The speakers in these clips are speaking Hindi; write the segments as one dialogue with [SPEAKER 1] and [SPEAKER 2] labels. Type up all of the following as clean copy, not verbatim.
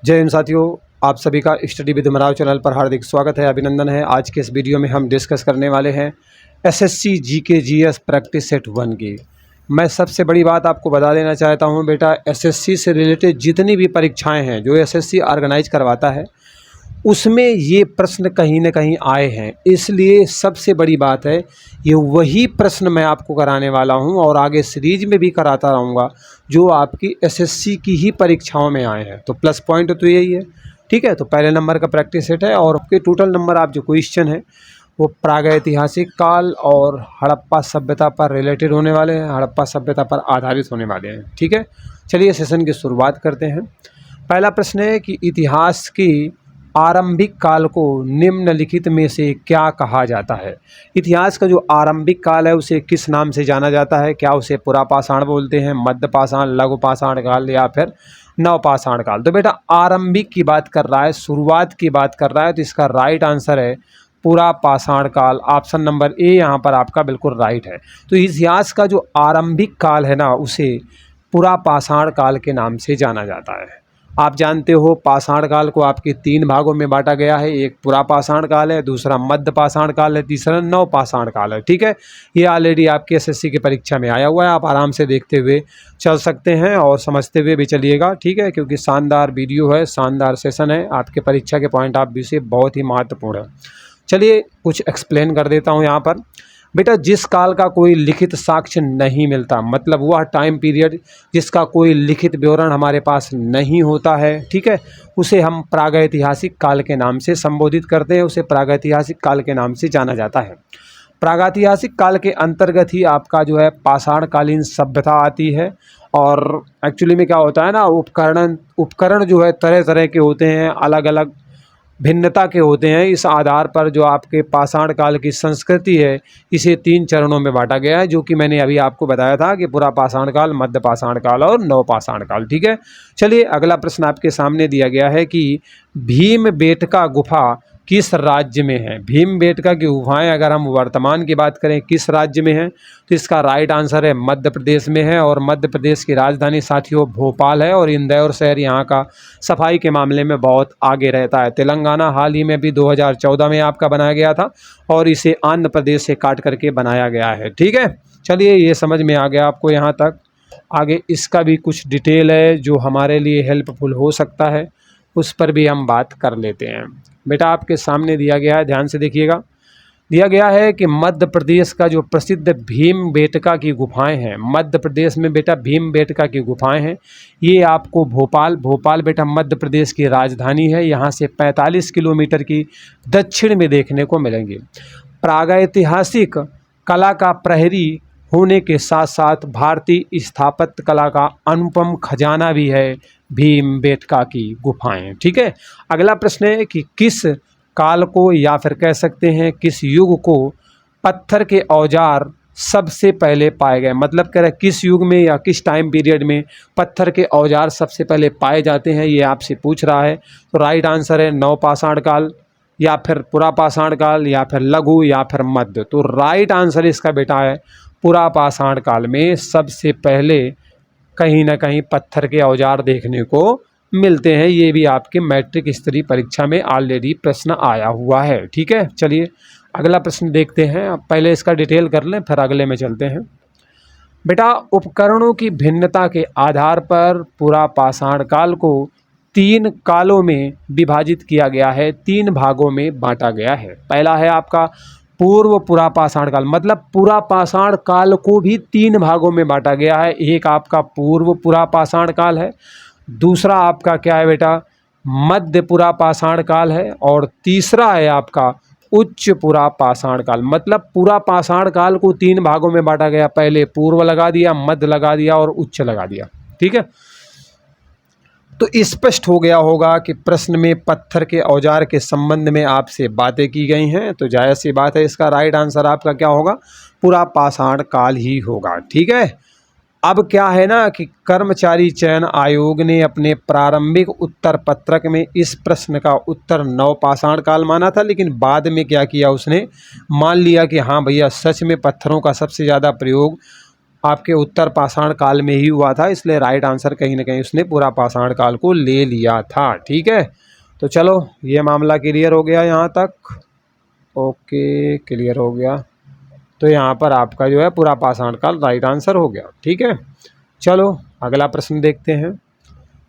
[SPEAKER 1] जय हिंद साथियों, आप सभी का स्टडी विद मराव चैनल पर हार्दिक स्वागत है, अभिनंदन है। आज के इस वीडियो में हम डिस्कस करने वाले हैं SSC GK GS practice set 1 की। मैं सबसे बड़ी बात आपको बता देना चाहता हूं बेटा, एसएससी से रिलेटेड जितनी भी परीक्षाएं हैं जो एसएससी ऑर्गेनाइज करवाता है उसमें ये प्रश्न कहीं ना कहीं आए हैं। इसलिए सबसे बड़ी बात है, ये वही प्रश्न मैं आपको कराने वाला हूं और आगे सीरीज में भी कराता रहूँगा जो आपकी एसएससी की ही परीक्षाओं में आए हैं। तो प्लस पॉइंट तो यही है, ठीक है। तो पहले नंबर का प्रैक्टिस सेट है और आपके टोटल नंबर आप जो क्वेश्चन है वो प्रागैतिहासिक काल और हड़प्पा सभ्यता पर रिलेटेड होने वाले हैं, हड़प्पा सभ्यता पर आधारित होने वाले हैं, ठीक है। चलिए सेशन की शुरुआत करते हैं। पहला प्रश्न है कि इतिहास की आरंभिक काल को निम्नलिखित में से क्या कहा जाता है। इतिहास का जो आरंभिक काल है उसे किस नाम से जाना जाता है? क्या उसे पुरापाषाण बोलते हैं, मध्यपाषाण, लघुपाषाण काल या फिर नवपाषाण काल? तो बेटा आरंभिक की बात कर रहा है, शुरुआत की बात कर रहा है, तो इसका राइट आंसर है पुरापाषाण काल। ऑप्शन नंबर ए यहाँ पर आपका बिल्कुल राइट है। तो इतिहास का जो आरंभिक काल है ना उसे पुरापाषाण काल के नाम से जाना जाता है। आप जानते हो पाषाण काल को आपके 3 भागों में बांटा गया है, एक पुरापाषाण काल है, दूसरा मध्यपाषाण काल है, तीसरा नवपाषाण काल है, ठीक है। ये ऑलरेडी आपके एसएससी की परीक्षा में आया हुआ है, आप आराम से देखते हुए चल सकते हैं और समझते हुए भी चलिएगा, ठीक है, क्योंकि शानदार वीडियो है, शानदार सेशन है, आपके परीक्षा के पॉइंट ऑफ व्यू से बहुत ही महत्वपूर्ण है। चलिए कुछ एक्सप्लेन कर देता हूँ यहाँ पर। बेटा जिस काल का कोई लिखित साक्ष्य नहीं मिलता, मतलब वह टाइम पीरियड जिसका कोई लिखित विवरण हमारे पास नहीं होता है, ठीक है, उसे हम प्रागैतिहासिक काल के नाम से संबोधित करते हैं, उसे प्रागैतिहासिक काल के नाम से जाना जाता है। प्रागैतिहासिक काल के अंतर्गत ही आपका जो है पाषाणकालीन सभ्यता आती है। और एक्चुअली में क्या होता है ना, उपकरण जो है तरह तरह के होते हैं, अलग अलग भिन्नता के होते हैं। इस आधार पर जो आपके पाषाण काल की संस्कृति है इसे 3 चरणों में बांटा गया है, जो कि मैंने अभी आपको बताया था कि पुरापाषाण काल, मध्यपाषाण काल और नवपाषाण काल, ठीक है। चलिए अगला प्रश्न आपके सामने दिया गया है कि भीमबेटका गुफा किस राज्य में है। भीमबेटका की गुफाएं अगर हम वर्तमान की बात करें किस राज्य में है, तो इसका राइट आंसर है मध्य प्रदेश में है। और मध्य प्रदेश की राजधानी साथियों भोपाल है और इंदौर शहर यहाँ का सफाई के मामले में बहुत आगे रहता है। तेलंगाना हाल ही में भी 2014 में आपका बनाया गया था और इसे आंध्र प्रदेश से काट करके बनाया गया है, ठीक है। चलिए ये समझ में आ गया आपको यहाँ तक। आगे इसका भी कुछ डिटेल है जो हमारे लिए हेल्पफुल हो सकता है, उस पर भी हम बात कर लेते हैं। बेटा आपके सामने दिया गया है, ध्यान से देखिएगा। दिया गया है कि मध्य प्रदेश का जो प्रसिद्ध भीमबेटका की गुफाएं हैं, मध्य प्रदेश में बेटा भीमबेटका की गुफाएं हैं, ये आपको भोपाल बेटा मध्य प्रदेश की राजधानी है, यहाँ से 45 किलोमीटर की दक्षिण में देखने को मिलेंगे। प्रागैतिहासिक कला का प्रहरी होने के साथ साथ भारतीय स्थापत्य कला का अनुपम खजाना भी है भीमबेटका की गुफाएं, ठीक है। अगला प्रश्न है कि किस काल को या फिर कह सकते हैं किस युग को पत्थर के औजार सबसे पहले पाए गए, मतलब कह रहे किस युग में या किस टाइम पीरियड में पत्थर के औजार सबसे पहले पाए जाते हैं, ये आपसे पूछ रहा है। तो राइट आंसर है नवपाषाण काल या फिर पुरापाषाण काल या फिर लघु या फिर मध्य। तो राइट आंसर इसका बेटा है पुरापाषाण काल में सबसे पहले कहीं ना कहीं पत्थर के औजार देखने को मिलते हैं। ये भी आपके मैट्रिक स्तरीय परीक्षा में ऑलरेडी प्रश्न आया हुआ है, ठीक है। चलिए अगला प्रश्न देखते हैं। अब पहले इसका डिटेल कर लें फिर अगले में चलते हैं। बेटा उपकरणों की भिन्नता के आधार पर पुरापाषाण काल को 3 कालों में विभाजित किया गया है, 3 भागों में बांटा गया है। पहला है आपका पूर्व पुरापाषाण काल, मतलब पुरापाषाण काल को भी 3 भागों में बांटा गया है। एक आपका पूर्व पुरापाषाण काल है, दूसरा आपका क्या है बेटा मध्य पुरापाषाण काल है, और तीसरा है आपका उच्च पुरापाषाण काल। मतलब पुरापाषाण काल को 3 भागों में बांटा गया, पहले पूर्व लगा दिया, मध्य लगा दिया और उच्च लगा दिया, ठीक है। तो स्पष्ट हो गया होगा कि प्रश्न में पत्थर के औजार के संबंध में आपसे बातें की गई हैं, तो जायज़ सी बात है इसका राइट आंसर आपका क्या होगा, पुरापाषाण काल ही होगा, ठीक है। अब क्या है ना कि कर्मचारी चयन आयोग ने अपने प्रारंभिक उत्तर पत्रक में इस प्रश्न का उत्तर नवपाषाण काल माना था, लेकिन बाद में क्या किया उसने मान लिया कि हाँ भैया सच में पत्थरों का सबसे ज़्यादा प्रयोग आपके उत्तर पाषाण काल में ही हुआ था, इसलिए राइट आंसर कहीं ना कहीं उसने पूरा पाषाण काल को ले लिया था। ठीक है, तो चलो ये मामला क्लियर हो गया यहाँ तक। ओके, क्लियर हो गया। तो यहाँ पर आपका जो है पूरा पाषाण काल राइट आंसर हो गया। ठीक है, चलो अगला प्रश्न देखते हैं।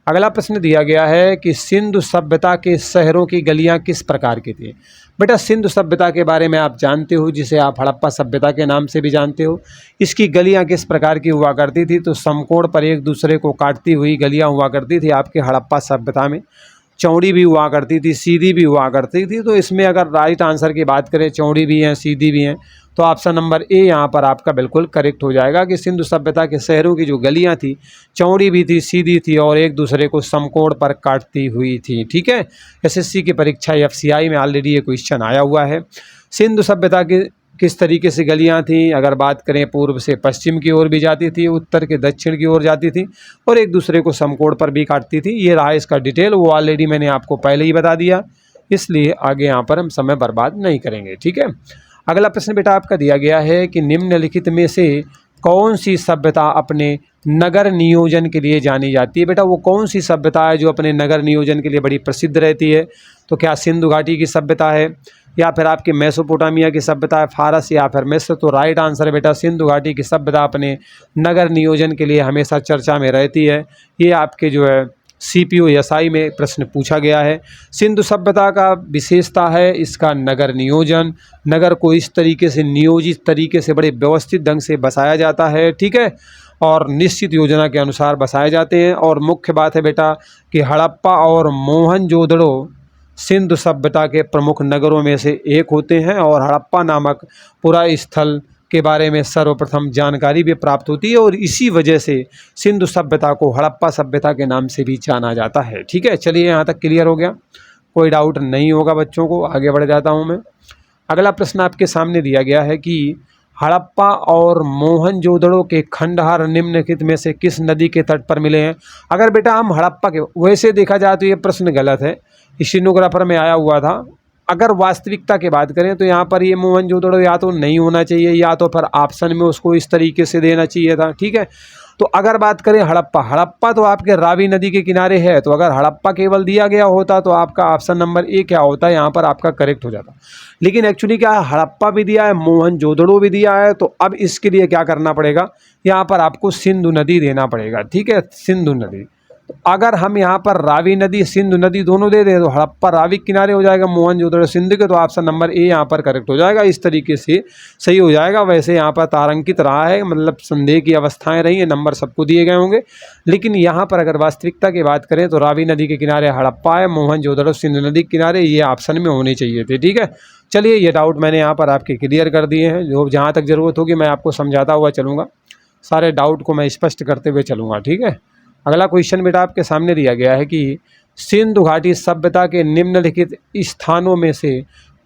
[SPEAKER 1] अगला प्रश्न दिया गया है कि सिंधु सभ्यता के शहरों की गलियां किस प्रकार की थी। बेटा सिंधु सभ्यता के बारे में आप जानते हो, जिसे आप हड़प्पा सभ्यता के नाम से भी जानते हो। इसकी गलियां किस प्रकार की हुआ करती थी, तो समकोण पर एक दूसरे को काटती हुई गलियां हुआ करती थी आपके हड़प्पा सभ्यता में। चौड़ी भी हुआ करती थी, सीधी भी हुआ करती थी। तो इसमें अगर राइट आंसर की बात करें, चौड़ी भी हैं सीधी भी हैं, तो ऑप्शन नंबर ए यहाँ पर आपका बिल्कुल करेक्ट हो जाएगा कि सिंधु सभ्यता के शहरों की जो गलियाँ थी चौड़ी भी थी, सीधी थी और एक दूसरे को समकोण पर काटती हुई थी। ठीक है, एसएससी की परीक्षा एफसीआई में ऑलरेडी ये क्वेश्चन आया हुआ है। सिंधु सभ्यता की किस तरीके से गलियाँ थीं, अगर बात करें पूर्व से पश्चिम की ओर भी जाती थी, उत्तर के दक्षिण की ओर जाती थी और एक दूसरे को समकोण पर भी काटती थी। ये रहा इसका डिटेल, वो ऑलरेडी मैंने आपको पहले ही बता दिया, इसलिए आगे यहाँ पर हम समय बर्बाद नहीं करेंगे। ठीक है, अगला प्रश्न बेटा आपका दिया गया है कि निम्नलिखित में से कौन सी सभ्यता अपने नगर नियोजन के लिए जानी जाती है। बेटा वो कौन सी सभ्यता है जो अपने नगर नियोजन के लिए बड़ी प्रसिद्ध रहती है, तो क्या सिंधु घाटी की सभ्यता है, या फिर आपकी मेसोपोटामिया की सभ्यता है, फारस या फिर मिस्र। तो राइट आंसर है बेटा सिंधु घाटी की सभ्यता अपने नगर नियोजन के लिए हमेशा चर्चा में रहती है। ये आपके जो है CPO SI में प्रश्न पूछा गया है। सिंधु सभ्यता का विशेषता है इसका नगर नियोजन। नगर को इस तरीके से नियोजित तरीके से बड़े व्यवस्थित ढंग से बसाया जाता है। ठीक है, और निश्चित योजना के अनुसार बसाए जाते हैं। और मुख्य बात है बेटा कि हड़प्पा और मोहनजोदड़ो सिंधु सभ्यता के प्रमुख नगरों में से एक होते हैं और हड़प्पा नामक पूरा स्थल के बारे में सर्वप्रथम जानकारी भी प्राप्त होती है और इसी वजह से सिंधु सभ्यता को हड़प्पा सभ्यता के नाम से भी जाना जाता है। ठीक है, चलिए यहाँ तक क्लियर हो गया, कोई डाउट नहीं होगा बच्चों को। आगे बढ़ जाता हूँ मैं। अगला प्रश्न आपके सामने दिया गया है कि हड़प्पा और मोहनजोदड़ो के खंडहर निम्नलिखित में से किस नदी के तट पर मिले हैं। अगर बेटा हम हड़प्पा के, वैसे देखा जाए तो ये प्रश्न गलत है, स्टेनोग्राफर में आया हुआ था। अगर वास्तविकता की बात करें तो यहाँ पर ये मोहनजोदड़ो या तो नहीं होना चाहिए या तो फिर ऑप्शन में उसको इस तरीके से देना चाहिए था। ठीक है, तो अगर बात करें हड़प्पा, हड़प्पा तो आपके रावी नदी के किनारे है, तो अगर हड़प्पा केवल दिया गया होता तो आपका ऑप्शन नंबर ए क्या होता है, यहाँ पर आपका करेक्ट हो जाता। लेकिन एक्चुअली क्या है, हड़प्पा भी दिया है, मोहनजोदड़ो भी दिया है, तो अब इसके लिए क्या करना पड़ेगा, यहाँ पर आपको सिंधु नदी देना पड़ेगा। ठीक है, सिंधु नदी। अगर हम यहाँ पर रावी नदी सिंधु नदी दोनों दे दें तो हड़प्पा रावी किनारे हो जाएगा, मोहनजोदड़ो सिंधु के, तो ऑप्शन नंबर ए यहाँ पर करेक्ट हो जाएगा। इस तरीके से सही हो जाएगा। वैसे यहाँ पर तारांकित रहा है, मतलब संदेह की अवस्थाएं रही हैं, नंबर सबको दिए गए होंगे, लेकिन यहाँ पर अगर वास्तविकता की बात करें तो रावी नदी के किनारे हड़प्पा है, मोहनजोदड़ो सिंधु नदी के किनारे, ये ऑप्शन में होने चाहिए थे। ठीक है, चलिए ये डाउट मैंने यहाँ पर आपके क्लियर कर दिए हैं। जो जहाँ तक ज़रूरत होगी मैं आपको समझाता हुआ चलूँगा, सारे डाउट को मैं स्पष्ट करते हुए चलूँगा। ठीक है, अगला क्वेश्चन बेटा आपके सामने दिया गया है कि सिंधु घाटी सभ्यता के निम्नलिखित स्थानों में से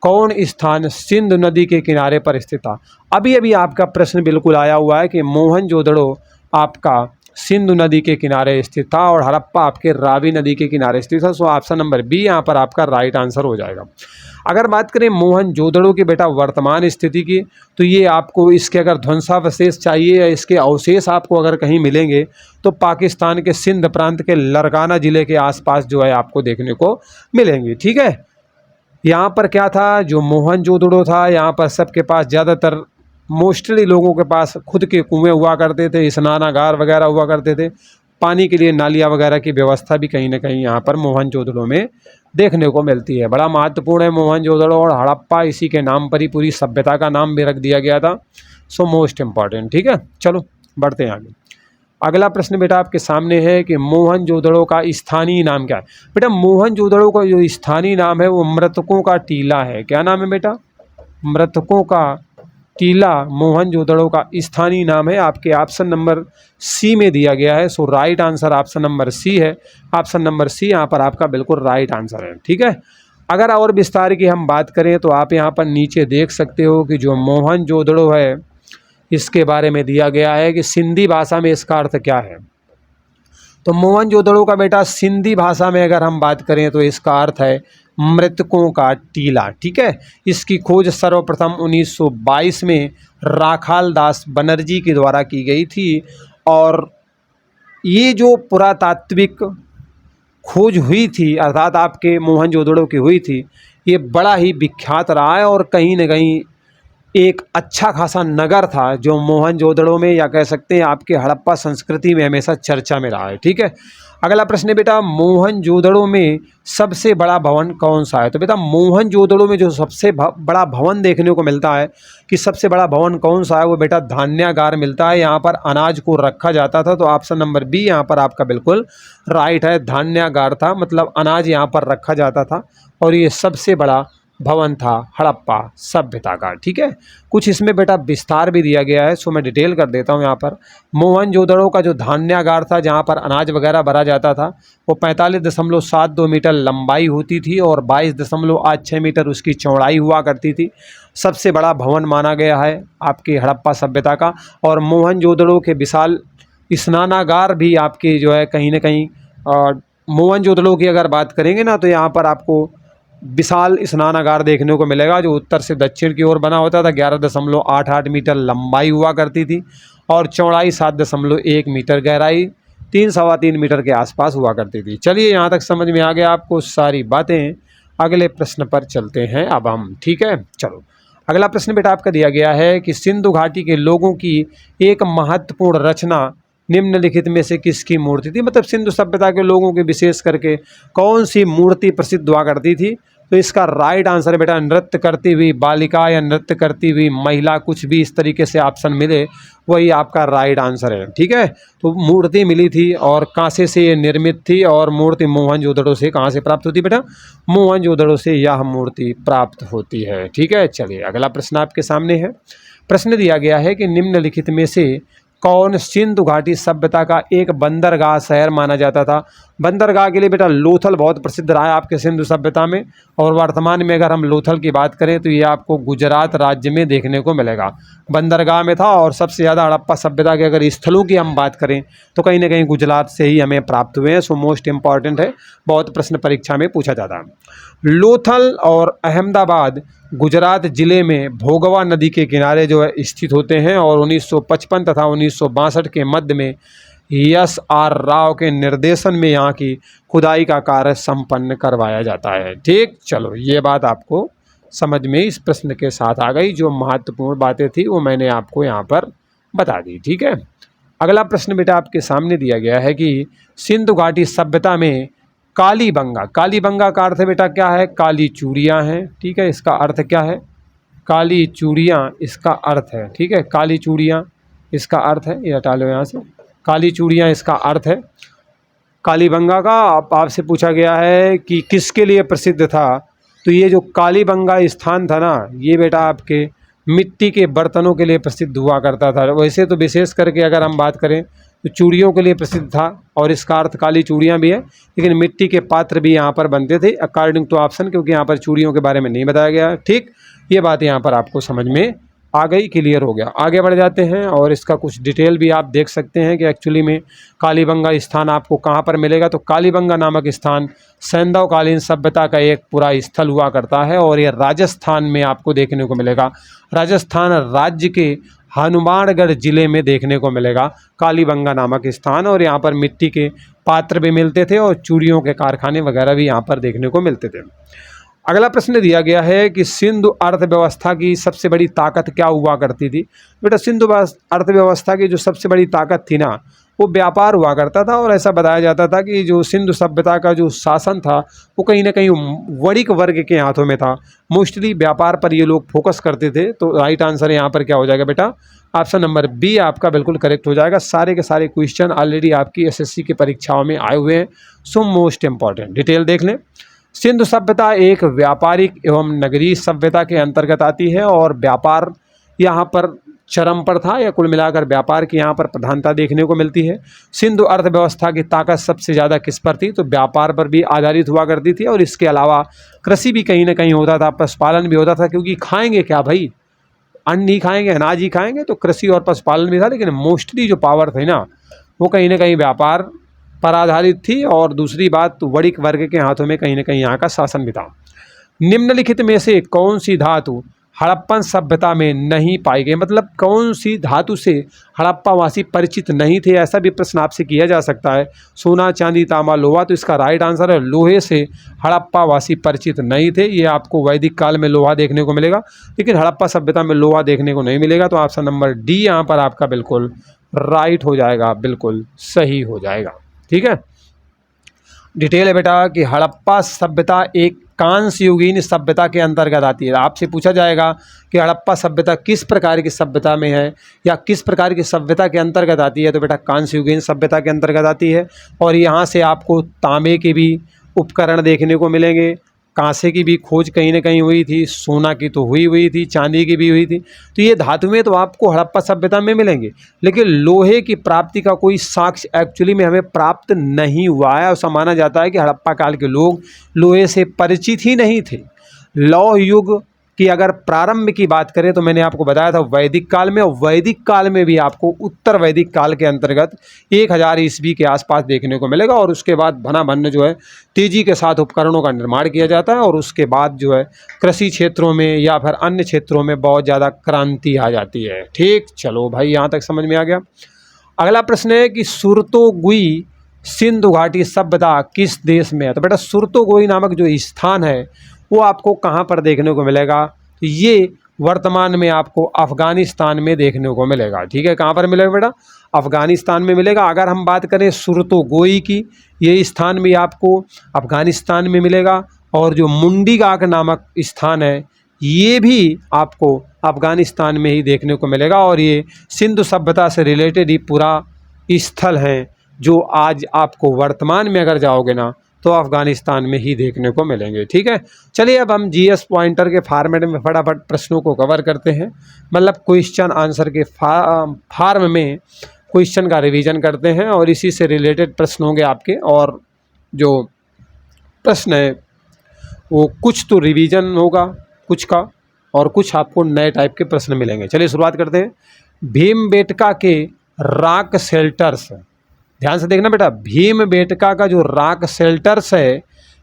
[SPEAKER 1] कौन स्थान सिंधु नदी के किनारे पर स्थित था। अभी अभी आपका प्रश्न बिल्कुल आया हुआ है कि मोहनजोदड़ो आपका सिंधु नदी के किनारे स्थित था और हड़प्पा आपके रावी नदी के किनारे स्थित था। सो ऑप्शन नंबर बी यहाँ पर आपका राइट आंसर हो जाएगा। अगर बात करें मोहनजोदड़ो के बेटा वर्तमान स्थिति की, तो ये आपको इसके अगर ध्वंसावशेष चाहिए या इसके अवशेष आपको अगर कहीं मिलेंगे तो पाकिस्तान के सिंध प्रांत के लरकाना ज़िले के आसपास जो है आपको देखने को मिलेंगे। ठीक है, यहाँ पर क्या था, जो मोहनजोदड़ो था यहाँ पर सबके पास ज़्यादातर मोस्टली लोगों के पास खुद के कुएँ हुआ करते थे, स्नानागार वगैरह हुआ करते थे, पानी के लिए नालियाँ वगैरह की व्यवस्था भी कहीं ना कहीं यहाँ पर मोहनजोदड़ो में देखने को मिलती है। बड़ा महत्वपूर्ण है मोहनजोदड़ो और हड़प्पा, इसी के नाम पर ही पूरी सभ्यता का नाम भी रख दिया गया था। So most important. ठीक है, चलो बढ़ते हैं आगे। अगला प्रश्न बेटा आपके सामने है कि मोहनजोदड़ो का स्थानीय नाम क्या है। बेटा मोहनजोदड़ो का जो स्थानीय नाम है वो मृतकों का टीला है। क्या नाम है बेटा, मृतकों का टीला मोहनजोदड़ो का स्थानीय नाम है। आपके ऑप्शन नंबर सी में दिया गया है। So right answer option number C है। ऑप्शन नंबर सी यहाँ पर आपका बिल्कुल राइट आंसर है। ठीक है, अगर और विस्तार की हम बात करें तो आप यहाँ पर नीचे देख सकते हो कि जो मोहनजोदड़ो है इसके बारे में दिया गया है कि सिंधी भाषा में इसका अर्थ क्या है। तो मोहनजोदड़ो का बेटा सिंधी भाषा में अगर हम बात करें तो इसका अर्थ है मृतकों का टीला। ठीक है, इसकी खोज सर्वप्रथम 1922 में राखाल दास बनर्जी के द्वारा की गई थी और ये जो पुरातात्विक खोज हुई थी अर्थात आपके मोहनजोदड़ो की हुई थी, ये बड़ा ही विख्यात रहा है और कहीं न कहीं एक अच्छा खासा नगर था जो मोहनजोदड़ो में या कह सकते हैं आपके हड़प्पा संस्कृति में हमेशा चर्चा में रहा है। ठीक है, अगला प्रश्न है बेटा मोहनजोदड़ो में सबसे बड़ा भवन कौन सा है? तो बेटा मोहनजोदड़ो में जो सबसे बड़ा भवन देखने को मिलता है कि सबसे बड़ा भवन कौन सा है, वो बेटा धान्यागार मिलता है। यहाँ पर अनाज को रखा जाता था, तो ऑप्शन नंबर बी यहाँ पर आपका बिल्कुल राइट है, धान्यागार था, मतलब अनाज यहाँ पर रखा जाता था और ये सबसे बड़ा भवन था हड़प्पा सभ्यता का। ठीक है, कुछ इसमें बेटा विस्तार भी दिया गया है, सो मैं डिटेल कर देता हूँ। यहाँ पर मोहनजोदड़ो का जो धान्यागार था जहाँ पर अनाज वगैरह भरा जाता था, वो 45.72 मीटर लंबाई होती थी और 22.86 मीटर उसकी चौड़ाई हुआ करती थी। सबसे बड़ा भवन माना गया है आपकी हड़प्पा सभ्यता का। और मोहनजोदड़ो के विशाल स्नानागार भी आपके जो है कहीं ना कहीं मोहनजोदड़ो की अगर बात करेंगे ना, तो यहाँ पर आपको विशाल स्नानागार देखने को मिलेगा जो उत्तर से दक्षिण की ओर बना होता था। 11.88 मीटर लंबाई हुआ करती थी और चौड़ाई 7.1 मीटर, गहराई 3-3.25 मीटर के आसपास हुआ करती थी। चलिए, यहाँ तक समझ में आ गया आपको सारी बातें। अगले प्रश्न पर चलते हैं अब हम। ठीक है, चलो अगला प्रश्न बेटा आपका दिया गया है कि सिंधु घाटी के लोगों की एक महत्वपूर्ण रचना निम्नलिखित में से किसकी मूर्ति थी? मतलब सिंधु सभ्यता के लोगों की विशेष करके कौन सी मूर्ति प्रसिद्ध हुआ करती थी? तो इसका राइट आंसर बेटा नृत्य करती हुई बालिका या नृत्य करती हुई महिला, कुछ भी इस तरीके से ऑप्शन मिले वही आपका राइट आंसर है। ठीक है, तो मूर्ति मिली थी और कांसे से ये निर्मित थी और मूर्ति मोहनजोदड़ो से कहाँ से प्राप्त होती बेटा? मोहनजोदड़ो से यह मूर्ति प्राप्त होती है। ठीक है, चलिए अगला प्रश्न आपके सामने है। प्रश्न दिया गया है कि निम्नलिखित में से कौन सिंधु घाटी सभ्यता का एक बंदरगाह शहर माना जाता था? बंदरगाह के लिए बेटा लोथल बहुत प्रसिद्ध रहा है आपके सिंधु सभ्यता में और वर्तमान में अगर हम लोथल की बात करें तो ये आपको गुजरात राज्य में देखने को मिलेगा। बंदरगाह में था और सबसे ज़्यादा हड़प्पा सभ्यता के अगर स्थलों की हम बात करें तो कहीं ना कहीं गुजरात से ही हमें प्राप्त हुए हैं। सो मोस्ट इंपॉर्टेंट है, बहुत प्रश्न परीक्षा में पूछा जाता है। लोथल और अहमदाबाद गुजरात जिले में भोगवा नदी के किनारे जो है स्थित होते हैं और 1955 तथा 1962 के मध्य में एस आर राव के निर्देशन में यहाँ की खुदाई का कार्य संपन्न करवाया जाता है। ठीक, चलो ये बात आपको समझ में इस प्रश्न के साथ आ गई। जो महत्वपूर्ण बातें थी वो मैंने आपको यहाँ पर बता दी। ठीक है, अगला प्रश्न बेटा आपके सामने दिया गया है कि सिंधु घाटी सभ्यता में कालीबंगा, कालीबंगा का अर्थ बेटा क्या है? काली चूड़ियाँ हैं। ठीक है, इसका अर्थ क्या है? काली चूड़ियाँ इसका अर्थ है। ठीक है, काली चूड़ियाँ इसका अर्थ है, ये हटा लो यहाँ से, काली चूड़ियाँ इसका अर्थ है। कालीबंगा का आपसे पूछा गया है कि किसके लिए प्रसिद्ध था? तो ये जो कालीबंगा स्थान था ना, ये बेटा आपके मिट्टी के बर्तनों के लिए प्रसिद्ध हुआ करता था। वैसे तो विशेष करके अगर हम बात करें तो चूड़ियों के लिए प्रसिद्ध था और इसका अर्थ काली चूड़ियाँ भी है, लेकिन मिट्टी के पात्र भी यहाँ पर बनते थे अकॉर्डिंग टू ऑप्शन, क्योंकि यहाँ पर चूड़ियों के बारे में नहीं बताया गया। ठीक, ये बात यहाँ पर आपको समझ में आ गई, क्लियर हो गया। आगे बढ़ जाते हैं और इसका कुछ डिटेल भी आप देख सकते हैं कि एक्चुअली में कालीबंगा स्थान आपको कहाँ पर मिलेगा। तो कालीबंगा नामक स्थान सैंधवकालीन सभ्यता का एक पूरा स्थल हुआ करता है और ये राजस्थान में आपको देखने को मिलेगा। राजस्थान राज्य के हनुमानगढ़ जिले में देखने को मिलेगा कालीबंगा नामक स्थान और यहाँ पर मिट्टी के पात्र भी मिलते थे और चूड़ियों के कारखाने वगैरह भी यहाँ पर देखने को मिलते थे। अगला प्रश्न दिया गया है कि सिंधु अर्थव्यवस्था की सबसे बड़ी ताकत क्या हुआ करती थी? बेटा सिंधु अर्थव्यवस्था की जो सबसे बड़ी ताकत थी ना, वो व्यापार हुआ करता था और ऐसा बताया जाता था कि जो सिंधु सभ्यता का जो शासन था वो कहीं ना कहीं वणिक वर्ग के हाथों में था। मोस्टली व्यापार पर ये लोग फोकस करते थे। तो राइट आंसर यहाँ पर क्या हो जाएगा बेटा? ऑप्शन नंबर बी आपका बिल्कुल करेक्ट हो जाएगा। सारे के सारे क्वेश्चन ऑलरेडी आपकी एसएससी की परीक्षाओं में आए हुए हैं। सो मोस्ट इंपॉर्टेंट डिटेल देख लें। सिंधु सभ्यता एक व्यापारिक एवं नगरीय सभ्यता के अंतर्गत आती है और व्यापार यहाँ पर चरम पर था, या कुल मिलाकर व्यापार की यहाँ पर प्रधानता देखने को मिलती है। सिंधु अर्थव्यवस्था की ताकत सबसे ज़्यादा किस पर थी? तो व्यापार पर भी आधारित हुआ करती थी और इसके अलावा कृषि भी कहीं ना कहीं होता था, पशुपालन भी होता था, क्योंकि खाएंगे क्या भाई, अन्न ही खाएंगे, अनाज ही खाएंगे, तो कृषि और पशुपालन भी था। लेकिन मोस्टली जो पावर थी ना वो कहीं ना कहीं व्यापार पर आधारित थी और दूसरी बात तो वणिक वर्ग के हाथों में कहीं ना कहीं यहाँ का शासन भी था। निम्नलिखित में से कौन सी धातु हड़प्पन सभ्यता में नहीं पाई गई, मतलब कौन सी धातु से हड़प्पावासी परिचित नहीं थे, ऐसा भी प्रश्न आपसे किया जा सकता है। सोना, चांदी, तांबा, लोहा, तो इसका राइट आंसर है लोहे से हड़प्पावासी परिचित नहीं थे। ये आपको वैदिक काल में लोहा देखने को मिलेगा, लेकिन हड़प्पा सभ्यता में लोहा देखने को नहीं मिलेगा। तो ऑप्शन नंबर डी यहाँ पर आपका बिल्कुल राइट हो जाएगा, बिल्कुल सही हो जाएगा। ठीक है, डिटेल है बेटा कि हड़प्पा सभ्यता एक कांस्य युगीन सभ्यता के अंतर्गत आती है। आपसे पूछा जाएगा कि हड़प्पा सभ्यता किस प्रकार की सभ्यता में है या किस प्रकार की सभ्यता के अंतर्गत आती है, तो बेटा कांस्य युगीन सभ्यता के अंतर्गत आती है। और यहाँ से आपको तांबे के भी उपकरण देखने को मिलेंगे, कांसे की भी खोज कहीं ना कहीं हुई थी, सोना की तो हुई थी, चांदी की भी हुई थी। तो ये धातुएं तो आपको हड़प्पा सभ्यता में मिलेंगे, लेकिन लोहे की प्राप्ति का कोई साक्ष्य एक्चुअली में हमें प्राप्त नहीं हुआ है। और माना जाता है कि हड़प्पा काल के लोग लोहे से परिचित ही नहीं थे। लौह युग कि अगर प्रारंभ की बात करें तो मैंने आपको बताया था वैदिक काल में, और वैदिक काल में भी आपको उत्तर वैदिक काल के अंतर्गत 1000 ईस्वी के आसपास देखने को मिलेगा। और उसके बाद भन जो है तेजी के साथ उपकरणों का निर्माण किया जाता है, और उसके बाद जो है कृषि क्षेत्रों में या फिर अन्य क्षेत्रों में बहुत ज़्यादा क्रांति आ जाती है। ठीक, चलो भाई यहाँ तक समझ में आ गया। अगला प्रश्न है कि सुरतोगुई सिंधु घाटी सभ्यता किस देश में है। तो बेटा सुरतोगुई नामक जो स्थान है वो आपको कहाँ पर देखने को मिलेगा, तो ये वर्तमान में आपको अफ़गानिस्तान में देखने को मिलेगा। ठीक है, कहाँ पर मिलेगा बेटा, अफ़गानिस्तान में मिलेगा। अगर हम बात करें सुरतोगुई की, ये स्थान भी आपको अफ़गानिस्तान में मिलेगा। और जो मुंडीगाक नामक स्थान है ये भी आपको अफ़गानिस्तान में ही देखने को मिलेगा। और ये सिंधु सभ्यता से रिलेटेड ही पूरा स्थल है, जो आज आपको वर्तमान में अगर जाओगे ना तो अफ़गानिस्तान में ही देखने को मिलेंगे। ठीक है, चलिए अब हम जीएस पॉइंटर के फॉर्मेट में फटाफट प्रश्नों को कवर करते हैं, मतलब क्वेश्चन आंसर के फार्म में क्वेश्चन का रिवीजन करते हैं और इसी से रिलेटेड प्रश्न होंगे आपके। और जो प्रश्न है वो कुछ तो रिवीजन होगा कुछ का, और कुछ आपको नए टाइप के प्रश्न मिलेंगे। चलिए शुरुआत करते हैं। भीमबेटका के रॉक शेल्टर्स, ध्यान से देखना बेटा, भीमबेटका का जो रॉक शेल्टर्स है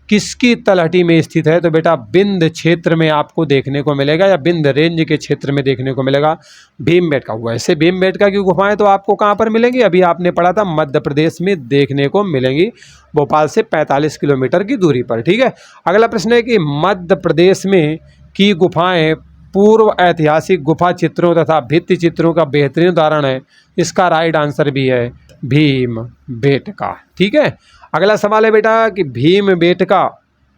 [SPEAKER 1] किसकी तलहटी में स्थित है, तो बेटा बिंद क्षेत्र में आपको देखने को मिलेगा, या बिंद रेंज के क्षेत्र में देखने को मिलेगा भीमबेटका। वैसे भीमबेटका की गुफाएं तो आपको कहाँ पर मिलेंगी, अभी आपने पढ़ा था मध्य प्रदेश में देखने को मिलेंगी, भोपाल से 45 किलोमीटर की दूरी पर। ठीक है, अगला प्रश्न है कि मध्य प्रदेश में की गुफाएं पूर्व ऐतिहासिक गुफा चित्रों तथा भित्ति चित्रों का बेहतरीन उदाहरण है। इसका राइट आंसर भी है भीमबेटका। ठीक है, अगला सवाल है बेटा कि भीमबेटका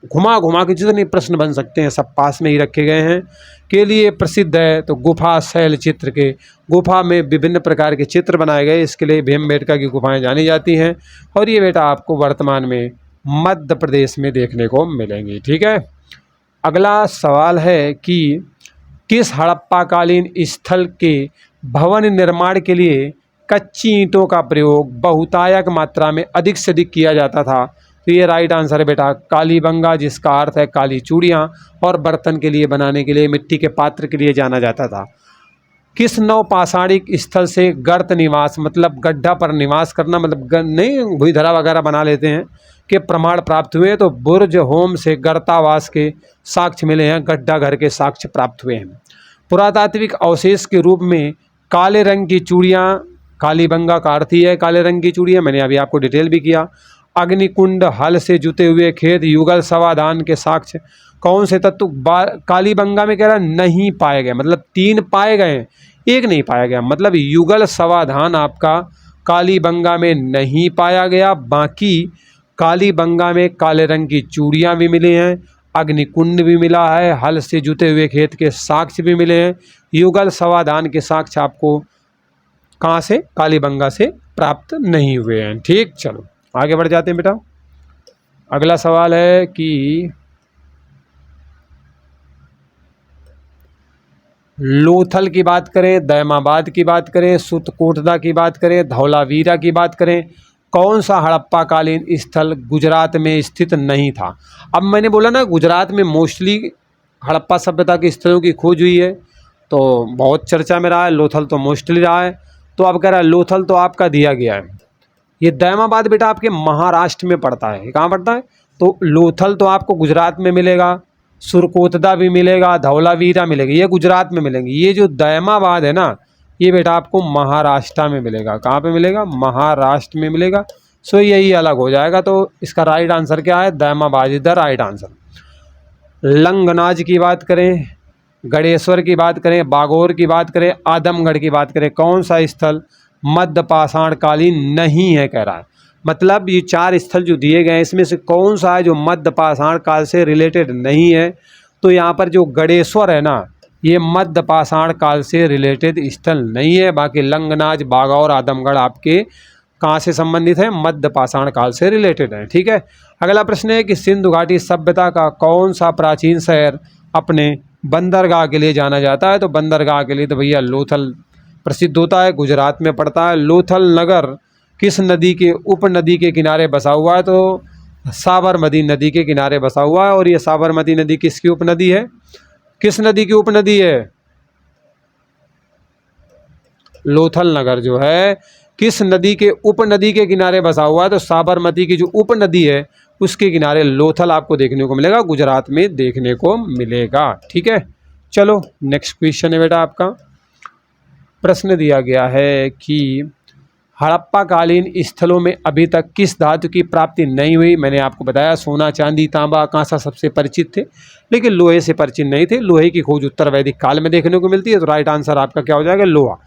[SPEAKER 1] घुमा घुमा के जितने प्रश्न बन सकते हैं सब पास में ही रखे गए हैं के लिए प्रसिद्ध है, तो गुफा शैल चित्र के, गुफा में विभिन्न प्रकार के चित्र बनाए गए, इसके लिए भीमबेटका की गुफाएं जानी जाती हैं। और ये बेटा आपको वर्तमान में मध्य प्रदेश में देखने को मिलेंगी। ठीक है, अगला सवाल है कि किस हड़प्पाकालीन स्थल के भवन निर्माण के लिए कच्ची ईंटों का प्रयोग बहुतायत मात्रा में अधिक से अधिक किया जाता था, तो ये राइट आंसर है बेटा कालीबंगा, जिसका अर्थ है काली चूड़ियाँ, और बर्तन के लिए बनाने के लिए, मिट्टी के पात्र के लिए जाना जाता था। किस नवपाषाणिक स्थल से गर्त निवास, मतलब गड्ढा पर निवास करना, मतलब नहीं भूइधरा वगैरह बना लेते हैं, के प्रमाण प्राप्त हुए, तो बुर्ज होम से गर्तावास के साक्ष्य मिले हैं, गड्ढा घर के साक्ष्य प्राप्त हुए हैं। पुरातात्विक अवशेष के रूप में काले रंग की चूड़ियाँ, कालीबंगा का अर्थ ही है काले रंग की चूड़ियाँ, मैंने अभी आपको डिटेल भी किया। अग्निकुंड, हल से जुते हुए खेत, युगल समाधान के साक्ष्य कौन से तत्व कालीबंगा में कह रहा नहीं पाए गए, मतलब 3 पाए गए, एक नहीं पाया गया, मतलब युगल समाधान आपका कालीबंगा में नहीं पाया गया। बाकी कालीबंगा में काले रंग की चूड़ियाँ भी मिली हैं, अग्निकुंड भी मिला है, हल से जुते हुए खेत के साक्ष्य भी मिले हैं, युगल समाधान के साक्ष्य आपको कहाँ से, कालीबंगा से प्राप्त नहीं हुए हैं। ठीक, चलो आगे बढ़ जाते हैं बेटा। अगला सवाल है कि लोथल की बात करें, दैमाबाद की बात करें, सुतकोटदा की बात करें, धौलावीरा की बात करें, कौन सा हड़प्पाकालीन स्थल गुजरात में स्थित नहीं था। अब मैंने बोला ना गुजरात में मोस्टली हड़प्पा सभ्यता के स्थलों की खोज हुई है, तो बहुत चर्चा में रहा है, लोथल तो मोस्टली रहा है। तो अब कह रहा है लोथल तो आपका दिया गया है, ये दैमाबाद बेटा आपके महाराष्ट्र में पड़ता है। कहाँ पड़ता है? तो लोथल तो आपको गुजरात में मिलेगा, सुरकोतदा भी मिलेगा, धौलावीरा मिलेगा, ये गुजरात में मिलेंगे। ये जो दैमाबाद है ना, ये बेटा आपको महाराष्ट्र में मिलेगा। कहाँ पे मिलेगा? महाराष्ट्र में मिलेगा। सो यही अलग हो जाएगा। तो इसका राइट आंसर क्या है? Daimabad is the right answer. Langhnaj की बात करें, गणेश्वर की बात करें, बागोर की बात करें, आदमगढ़ की बात करें, कौन सा स्थल मध्य पाषाण कालीन नहीं है कह रहा है। मतलब ये 4 स्थल जो दिए गए हैं इसमें से कौन सा है जो मध्य पाषाण काल से रिलेटेड नहीं है? तो यहाँ पर जो गणेश्वर है ना, ये मध्य पाषाण काल से रिलेटेड स्थल नहीं है। बाकी लंगनाज, बागौर, आदमगढ़ आपके कहाँ से संबंधित है? मध्य पाषाण काल से रिलेटेड है। ठीक है। अगला प्रश्न है कि सिंधु घाटी सभ्यता का कौन सा प्राचीन शहर अपने बंदरगाह के लिए जाना जाता है? तो बंदरगाह के लिए तो भैया लोथल प्रसिद्ध होता है, गुजरात में पड़ता है। लोथल नगर किस नदी के उपनदी के किनारे बसा हुआ है? तो साबरमती नदी के किनारे बसा हुआ है। और ये साबरमती नदी किसकी उपनदी है? किस नदी की उपनदी है? लोथल नगर जो है किस नदी के उपनदी के किनारे बसा हुआ है? तो साबरमती की जो उपनदी है उसके किनारे लोथल आपको देखने को मिलेगा, गुजरात में देखने को मिलेगा। ठीक है। चलो नेक्स्ट क्वेश्चन है बेटा आपका। प्रश्न दिया गया है कि हड़प्पा कालीन स्थलों में अभी तक किस धातु की प्राप्ति नहीं हुई? मैंने आपको बताया सोना, चांदी, तांबा, कांसा सबसे परिचित थे, लेकिन लोहे से परिचित नहीं थे। लोहे की खोज उत्तर वैदिक काल में देखने को मिलती है। तो राइट आंसर आपका क्या हो जाएगा? लोहा।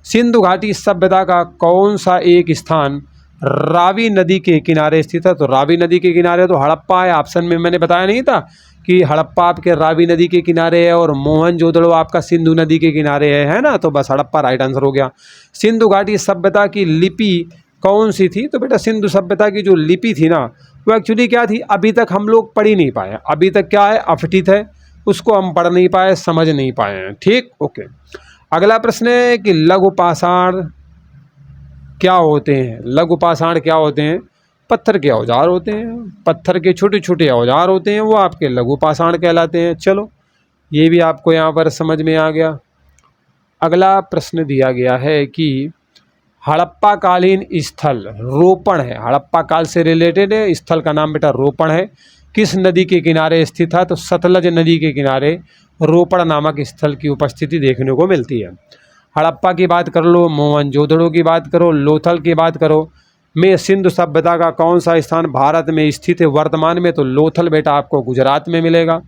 [SPEAKER 1] सिंधु घाटी सभ्यता का कौन सा एक स्थान रावी नदी के किनारे स्थित है? तो रावी नदी के किनारे तो हड़प्पा है। ऑप्शन में मैंने बताया नहीं था कि हड़प्पा आपके रावी नदी के किनारे है और मोहनजोदड़ो आपका सिंधु नदी के किनारे है ना। तो बस हड़प्पा राइट आंसर हो गया। सिंधु घाटी सभ्यता की लिपि कौन सी थी? तो बेटा सिंधु सभ्यता की जो लिपि थी ना, वो एक्चुअली क्या थी? अभी तक हम लोग पढ़ ही नहीं पाए। अभी तक क्या है? अपठित है, उसको हम पढ़ नहीं पाए, समझ नहीं पाए हैं। ठीक, ओके। अगला प्रश्न है कि लघु पाषाण क्या होते हैं? लघु पाषाण क्या होते हैं? पत्थर के औजार होते हैं। पत्थर के छोटे छोटे औजार होते हैं, वो आपके लघु पाषाण कहलाते हैं। चलो ये भी आपको यहाँ पर समझ में आ गया। अगला प्रश्न दिया गया है कि हड़प्पा कालीन स्थल रोपण है, हड़प्पा काल से रिलेटेड है। स्थल का नाम बेटा रोपण है। किस नदी के किनारे स्थित है? तो सतलज नदी के किनारे रोपण नामक स्थल की उपस्थिति देखने को मिलती है। हड़प्पा की बात कर लो, मोहनजोदड़ो की बात करो, लोथल की बात करो, में सिंधु सभ्यता का कौन सा स्थान भारत में स्थित है वर्तमान में? तो लोथल बेटा आपको गुजरात में मिलेगा।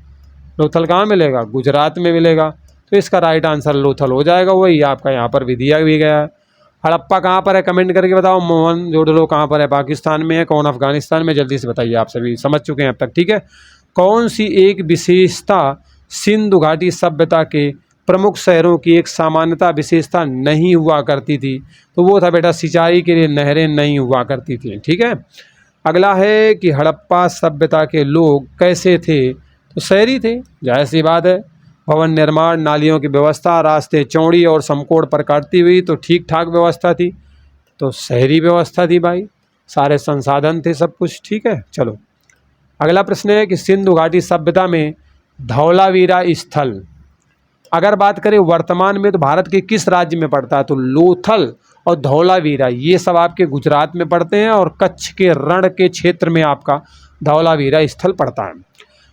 [SPEAKER 1] लोथल कहाँ मिलेगा? गुजरात में मिलेगा। तो इसका राइट आंसर लोथल हो जाएगा। वही आपका यहाँ पर भी दिया भी गया है। हड़प्पा कहाँ पर है? कमेंट करके बताओ। मोहनजोदड़ो कहाँ पर है? पाकिस्तान में है। कौन अफगानिस्तान में? जल्दी से बताइए। आप सभी समझ चुके हैं अब तक। ठीक है। कौन सी एक विशेषता सिंधु घाटी सभ्यता के प्रमुख शहरों की एक सामान्यता विशेषता नहीं हुआ करती थी? तो वो था बेटा सिंचाई के लिए नहरें नहीं हुआ करती थी। ठीक है। अगला है कि हड़प्पा सभ्यता के लोग कैसे थे? तो शहरी थे, जाहिर सी बात है। भवन निर्माण, नालियों की व्यवस्था, रास्ते चौड़ी और समकोण पर काटती हुई, तो ठीक ठाक व्यवस्था थी। तो शहरी व्यवस्था थी भाई, सारे संसाधन थे, सब कुछ। ठीक है। चलो अगला प्रश्न है कि सिंधु घाटी सभ्यता में धौलावीरा स्थल अगर बात करें वर्तमान में तो भारत के किस राज्य में पड़ता है? तो लोथल और धौलावीरा ये सब आपके गुजरात में पड़ते हैं और कच्छ के रण के क्षेत्र में आपका धौलावीरा स्थल पड़ता है।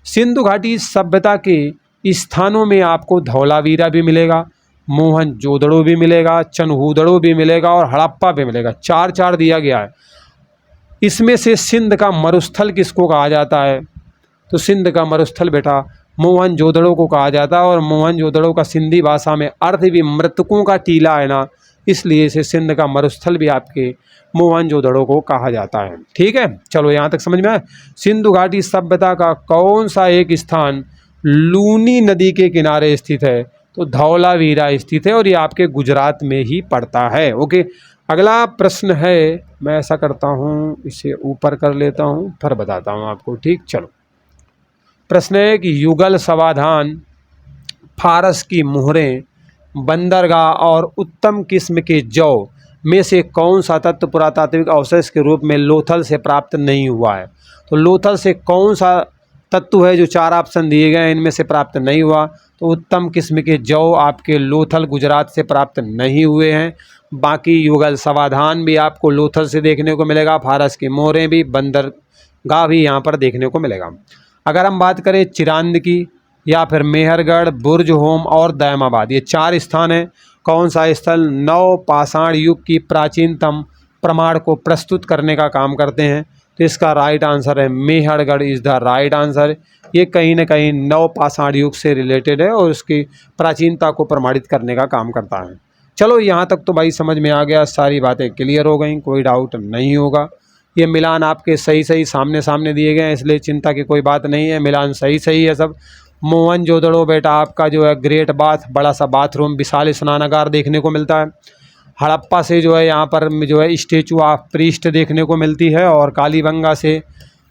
[SPEAKER 1] सिंधु घाटी सभ्यता के स्थानों में आपको धौलावीरा भी मिलेगा, मोहनजोदड़ो भी मिलेगा, चनहूदड़ो भी मिलेगा और हड़प्पा भी मिलेगा। 4 दिया गया है। इसमें से सिंध का मरुस्थल किसको कहा जाता है? तो सिंध का मरुस्थल बेटा मोहनजोदड़ो को कहा जाता है। और मोहनजोदड़ो का सिंधी भाषा में अर्थ भी मृतकों का टीला है ना, इसलिए इसे सिंध का मरुस्थल भी आपके मोहनजोदड़ो को कहा जाता है। ठीक है। चलो यहाँ तक समझ में आया। सिंधु घाटी सभ्यता का कौन सा एक स्थान लूनी नदी के किनारे स्थित है? तो धौलावीरा स्थित है और ये आपके गुजरात में ही पड़ता है। ओके। अगला प्रश्न है, मैं ऐसा करता हूँ इसे ऊपर कर लेता हूँ फिर बताता हूँ आपको। ठीक। चलो प्रश्न है कि युगल समाधान, फारस की मुहरें, बंदरगाह और उत्तम किस्म के जौ में से कौन सा तत्व पुरातात्विक अवशेष के रूप में लोथल से प्राप्त नहीं हुआ है? तो लोथल से कौन सा तत्व है जो 4 ऑप्शन दिए गए हैं इनमें से प्राप्त नहीं हुआ? तो उत्तम किस्म के जौ आपके लोथल गुजरात से प्राप्त नहीं हुए हैं। बाकी युगल समाधान भी आपको लोथल से देखने को मिलेगा, फारस के मोरे भी, बंदरगाह भी यहाँ पर देखने को मिलेगा। अगर हम बात करें चिरांद की या फिर मेहरगढ़, बुर्ज होम और दैमाबाद, ये 4 स्थान हैं। कौन सा स्थल नव पाषाण युग की प्राचीनतम प्रमाण को प्रस्तुत करने का काम करते हैं? तो इसका राइट आंसर है Mehrgarh is the right answer. ये कहीं ना कहीं नव पाषाण युग से रिलेटेड है और उसकी प्राचीनता को प्रमाणित करने का काम करता है। चलो यहाँ तक तो भाई समझ में आ गया, सारी बातें क्लियर हो गई, कोई डाउट नहीं होगा। ये मिलान आपके सही सही सामने सामने दिए गए हैं, इसलिए चिंता की कोई बात नहीं है, मिलान सही सही है सब। मोहनजोदड़ो बेटा आपका जो है ग्रेट बाथ, बड़ा सा बाथरूम, विशाल स्नानागार देखने को मिलता है। हड़प्पा से जो है यहाँ पर जो है स्टेचू ऑफ प्रीस्ट देखने को मिलती है, और कालीबंगा से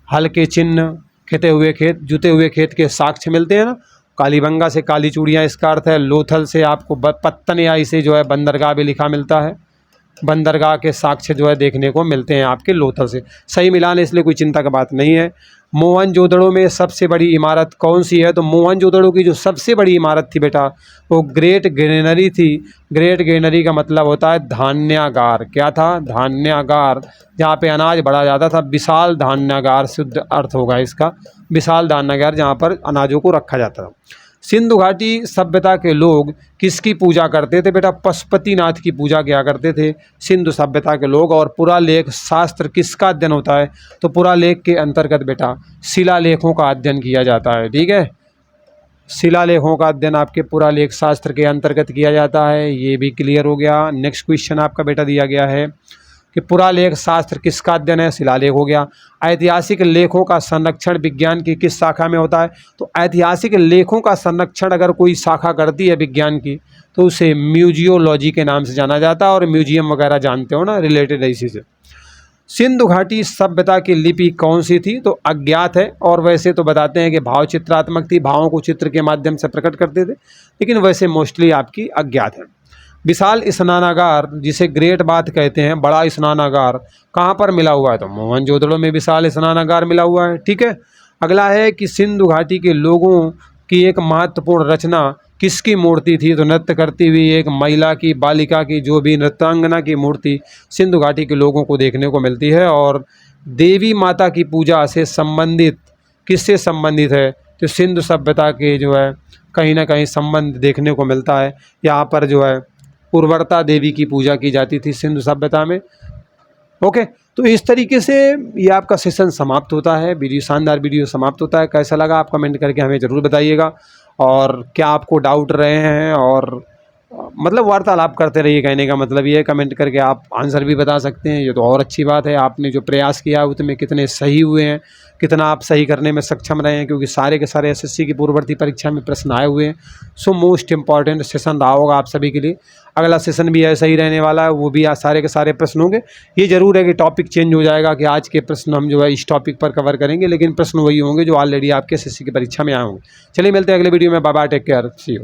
[SPEAKER 1] हल्के चिन्ह, जुते हुए खेत के साक्ष्य मिलते हैं ना। कालीबंगा से काली चूड़ियाँ इसका अर्थ है। लोथल से आपको पत्तनयाई से जो है बंदरगाह भी लिखा मिलता है, बंदरगाह के साक्ष्य जो है देखने को मिलते हैं आपके लोथल से। सही मिलान है, इसलिए कोई चिंता की बात नहीं है। मोहनजोदड़ो में सबसे बड़ी इमारत कौन सी है? तो मोहनजोदड़ो की जो सबसे बड़ी इमारत थी बेटा वो ग्रेट ग्रेनरी थी। ग्रेट ग्रेनरी का मतलब होता है धान्यागार। क्या था? धान्यागार, जहाँ पे अनाज बढ़ा जाता था। विशाल धान्यागार शुद्ध अर्थ होगा इसका, विशाल धान्यागार जहाँ पर अनाजों को रखा जाता था। सिंधु घाटी सभ्यता के लोग किसकी पूजा करते थे बेटा? पशुपतिनाथ की पूजा किया करते थे सिंधु सभ्यता के लोग। और पुरालेख शास्त्र किसका अध्ययन होता है? तो पुरालेख के अंतर्गत बेटा शिलालेखों का अध्ययन किया जाता है। ठीक है, शिलालेखों का अध्ययन आपके पुरालेख शास्त्र के अंतर्गत किया जाता है, ये भी क्लियर हो गया। नेक्स्ट क्वेश्चन आपका बेटा दिया गया है कि पुरालेख शास्त्र किसका अध्ययन है? शिलालेख हो गया। ऐतिहासिक लेखों का संरक्षण विज्ञान की किस शाखा में होता है? तो ऐतिहासिक लेखों का संरक्षण अगर कोई शाखा करती है विज्ञान की तो उसे म्यूजियोलॉजी के नाम से जाना जाता है, और म्यूजियम वगैरह जानते हो ना, रिलेटेड है इसी से। सिंधु घाटी सभ्यता की लिपि कौन सी थी? तो अज्ञात है, और वैसे तो बताते हैं कि भाव चित्रात्मक थी, भावों को चित्र के माध्यम से प्रकट करते थे, लेकिन वैसे मोस्टली आपकी अज्ञात है। विशाल स्नानागार जिसे ग्रेट बाथ कहते हैं, बड़ा स्नानागार, कहाँ पर मिला हुआ है? तो मोहनजोदड़ो में विशाल स्नानागार मिला हुआ है। ठीक है, अगला है कि सिंधु घाटी के लोगों की एक महत्वपूर्ण रचना किसकी मूर्ति थी? तो नृत्य करती हुई एक महिला की, बालिका की, जो भी नृत्यांगना की मूर्ति सिंधु घाटी के लोगों को देखने को मिलती है। और देवी माता की पूजा से संबंधित, किससे संबंधित है? तो सिंधु सभ्यता के जो है कहीं ना कहीं संबंध देखने को मिलता है। यहाँ पर जो है उर्वरता देवी की पूजा की जाती थी सिंधु सभ्यता में। ओके, तो इस तरीके से ये आपका सेशन समाप्त होता है। वीडियो शानदार वीडियो समाप्त होता है। कैसा लगा आप कमेंट करके हमें ज़रूर बताइएगा, और क्या आपको डाउट रहे हैं, और मतलब वार्तालाप करते रहिए। कहने का मतलब ये है, कमेंट करके आप आंसर भी बता सकते हैं, ये तो और अच्छी बात है। आपने जो प्रयास किया उसमें कितने सही हुए हैं, कितना आप सही करने में सक्षम रहे हैं, क्योंकि सारे के सारे एसएससी की पूर्ववर्ती परीक्षा में प्रश्न आए हुए हैं। सो मोस्ट इंपॉर्टेंट सेशन रहा होगा आप सभी के लिए। अगला सेशन भी ऐसा ही रहने वाला है, वो भी आज सारे के सारे प्रश्न होंगे। ये जरूर है कि टॉपिक चेंज हो जाएगा, कि आज के प्रश्न हम जो है इस टॉपिक पर कवर करेंगे, लेकिन प्रश्न वही होंगे जो ऑलरेडी आपके एसएससी की परीक्षा में आए होंगे। चलिए मिलते हैं अगले वीडियो में। Bye bye, take care, see you.